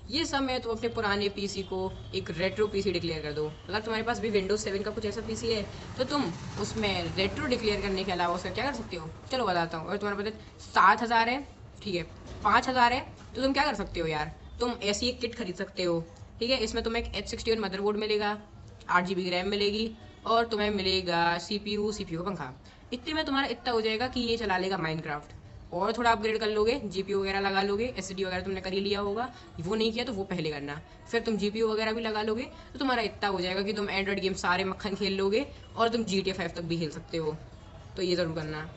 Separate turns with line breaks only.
ये सब मैं तो अपने पुराने पीसी को एक रेट्रो पीसी डिक्लेयर कर दो। अगर तुम्हारे पास भी विंडोज 7 का कुछ ऐसा पीसी है तो तुम उसमें रेट्रो डिक्लेयर करने के अलावा उसका क्या कर सकते हो, चलो बताता हूँ। अगर तुम्हारे पास 7,000 है, ठीक है, 5,000 है, तो तुम क्या कर सकते हो यार, तुम ऐसी एक किट खरीद सकते हो। ठीक है, इसमें तुम्हें एक H61 मदरबोर्ड मिलेगा, 8 GB रैम मिलेगी, और तुम्हें मिलेगा CPU का पंखा। इतने में तुम्हारा इतना हो जाएगा कि ये चला लेगा माइनक्राफ्ट। और थोड़ा अपग्रेड कर लोगे, जीपीयू वगैरह लगा लोगे, एसएसडी वगैरह तुमने कर ही लिया होगा, वो नहीं किया तो वो पहले करना। फिर तुम जीपीयू वगैरह भी लगा लोगे तो तुम्हारा इतना हो जाएगा कि तुम एंड्रॉइड गेम सारे मक्खन खेल लोगे, और तुम GTA 5 तक भी खेल सकते हो। तो ये ज़रूर करना।